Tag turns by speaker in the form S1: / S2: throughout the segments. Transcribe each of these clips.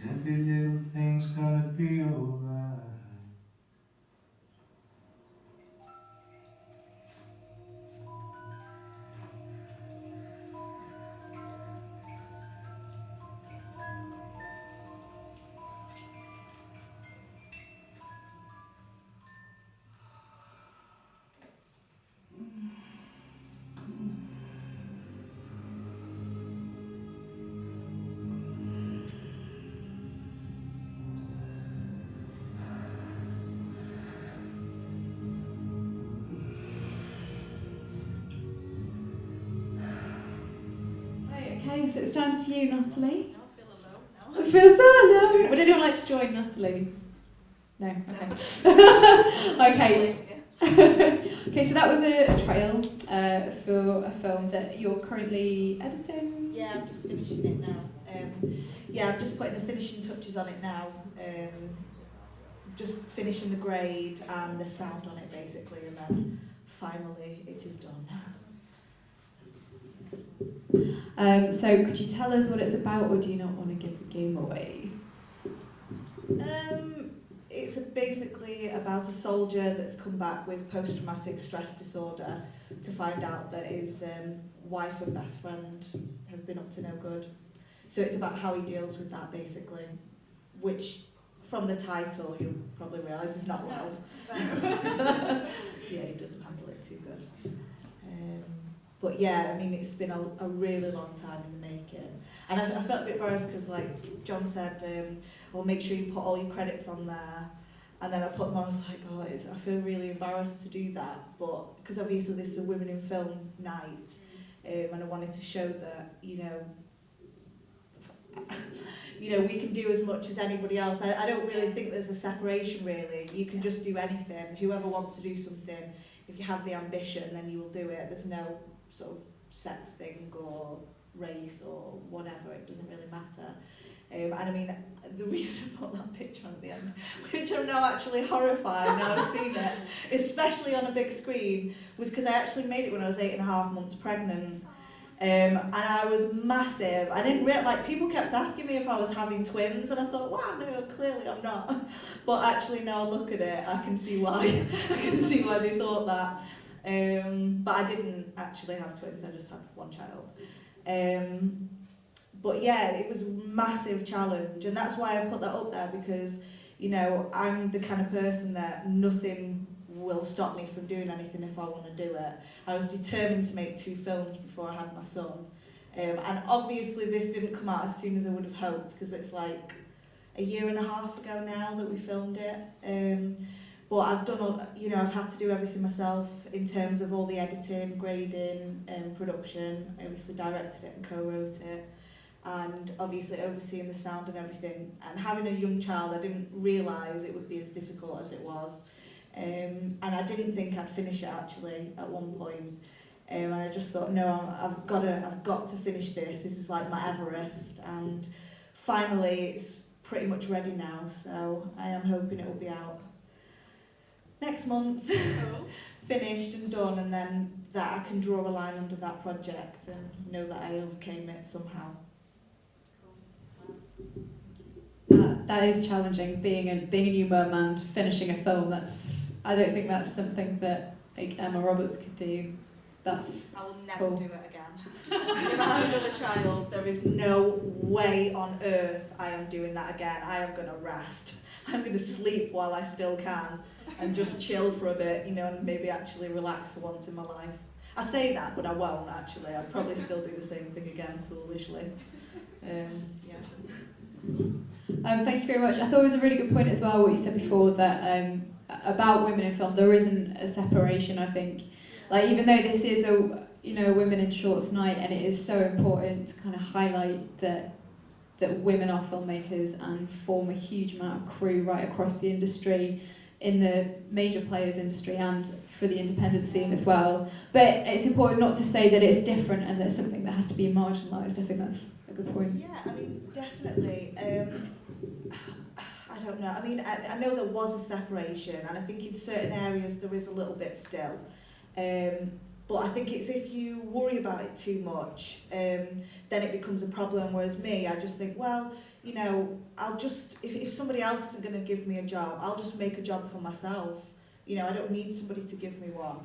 S1: every little thing's gonna be alright.
S2: Right, okay, so it's down to you, Natalie.
S3: I feel alone now.
S2: It feels so alone. Would anyone like to join Natalie? No? Okay. Okay. Okay, so that was a trial for a film that you're currently editing.
S3: Yeah, I'm just finishing it now. Yeah, I'm just putting the finishing touches on it now. Just finishing the grade and the sound on it basically, and then finally it is done.
S2: So could you tell us what it's about, or do you not want to give the game away?
S3: It's basically about a soldier that's come back with post-traumatic stress disorder to find out that his wife and best friend have been up to no good. So it's about how he deals with that basically, which from the title you'll probably realise is not well. Yeah, he doesn't handle it too good. But yeah, I mean, it's been a really long time in the making. And I felt a bit embarrassed because, like John said, well, make sure you put all your credits on there. And then I put them on, I was like, oh, I feel really embarrassed to do that. But because obviously this is a Women in Film night, and I wanted to show that, you know, we can do as much as anybody else. I don't really think there's a separation, really. You can just do anything. Whoever wants to do something, if you have the ambition, then you will do it. There's no sort of sex thing or race or whatever. It doesn't really matter. And I mean, the reason I put that picture on at the end, which I'm now actually horrified now I've seen it, especially on a big screen, was because I actually made it when I was 8.5 months pregnant. And I was massive. I didn't like, people kept asking me if I was having twins, and I thought, wow, no, clearly I'm not. But actually now I look at it, I can see why. I can see why they thought that. But I didn't actually have twins, I just had one child. But yeah, it was a massive challenge, and that's why I put that up there, because, you know, I'm the kind of person that nothing will stop me from doing anything if I want to do it. I was determined to make 2 films before I had my son. And obviously this didn't come out as soon as I would have hoped, because it's like 1.5 years ago now that we filmed it. But I've done, I've had to do everything myself in terms of all the editing, grading, production. I obviously directed it and co-wrote it, and obviously overseeing the sound and everything. And having a young child, I didn't realise it would be as difficult as it was. And I didn't think I'd finish it actually at one point. And I just thought, no, I've got to finish this. This is like my Everest. And finally, it's pretty much ready now. So I am hoping it will be out next month, finished and done, and then that I can draw a line under that project and know that I overcame it somehow.
S2: That is challenging, being a new mum and finishing a film. I don't think that's something that like Emma Roberts could do.
S3: I will never
S2: cool.
S3: do it again. If I have another child, there is no way on earth I am doing that again. I am going to rest. I'm going to sleep while I still can and just chill for a bit, and maybe actually relax for once in my life. I say that, but I won't actually. I'll probably still do the same thing again, foolishly. Yeah.
S2: Thank you very much. I thought it was a really good point as well, what you said before, that about women in film, there isn't a separation, I think. Like, even though this is a women in shorts night, and it is so important to kind of highlight that women are filmmakers and form a huge amount of crew right across the industry, in the major players industry and for the independent scene as well. But it's important not to say that it's different and that's something that has to be marginalised. I think that's a good point.
S3: Yeah, I mean, definitely. I don't know. I mean, I know there was a separation, and I think in certain areas there is a little bit still. But I think it's if you worry about it too much, then it becomes a problem. Whereas me, I just think, well, you know, I'll just, if somebody else isn't going to give me a job, I'll just make a job for myself. You know, I don't need somebody to give me one.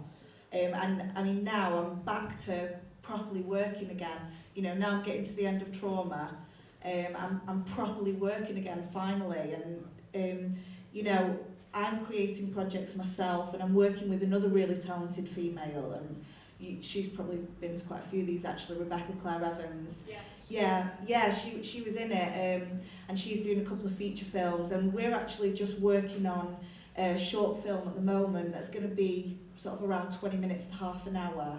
S3: And I mean, now I'm back to properly working again. You know, now I'm getting to the end of trauma. I'm properly working again finally. And, you know, I'm creating projects myself, and I'm working with another really talented female, and she's probably been to quite a few of these actually, Rebecca Claire Evans. Yeah, she was in it, and she's doing a couple of feature films, and we're actually just working on a short film at the moment that's going to be sort of around 20 minutes to half an hour.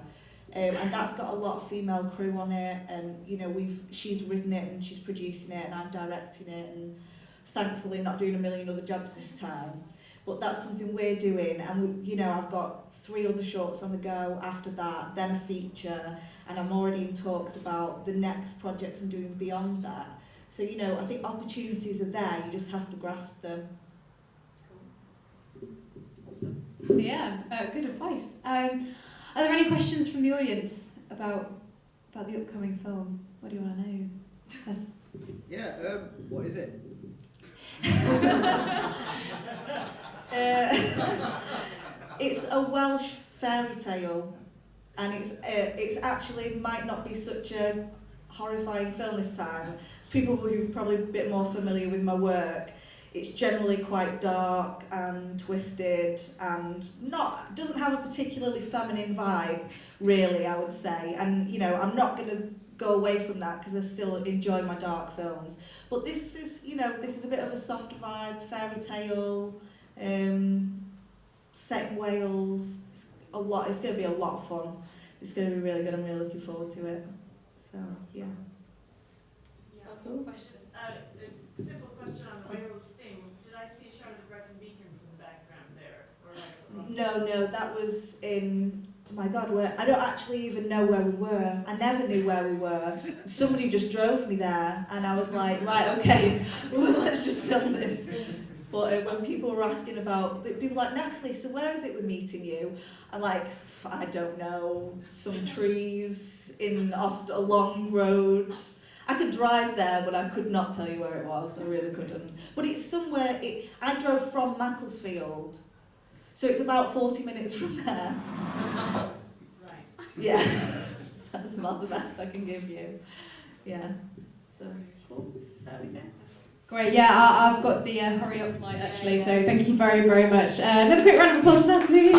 S3: And that's got a lot of female crew on it, and you know, she's written it and she's producing it, and I'm directing it, and thankfully not doing a million other jobs this time. But that's something we're doing, and you know, I've got 3 other shorts on the go after that, then a feature, and I'm already in talks about the next projects I'm doing beyond that. So you know, I think opportunities are there, you just have to grasp them.
S2: Awesome. Yeah, good advice. Are there any questions from the audience about the upcoming film? What do you want to know?
S4: Yeah, what is it?
S3: It's a Welsh fairy tale, and it's actually might not be such a horrifying film this time. It's people who've probably a bit more familiar with my work. It's generally quite dark and twisted, and doesn't have a particularly feminine vibe, really, I would say. And you know, I'm not going to go away from that because I still enjoy my dark films. But this is, you know, this is a bit of a soft vibe, fairy tale, set in Wales. It's going to be a lot of fun. It's going to be really good. I'm really looking forward to it. So yeah.
S5: Yeah,
S2: cool.
S5: Just a simple question on the Wales thing. Did I see a shot of the Brecon Beacons in the background there? Or
S3: No, that was in, oh my God, I don't actually even know where we were. I never knew where we were. Somebody just drove me there, and I was like, right, okay, well, let's just film this. But when people were asking about, people were like, Natalie, so where is it we're meeting you? I'm like, I don't know, some trees off a long road. I could drive there, but I could not tell you where it was. I really couldn't. But it's somewhere, I drove from Macclesfield, so it's about 40 minutes from there.
S5: right.
S3: Yeah, that's about the best I can give you. Yeah, so cool. Is that everything?
S2: Great, yeah, I've got the hurry up light actually, so thank you very, very much. Another quick round of applause for Natalie.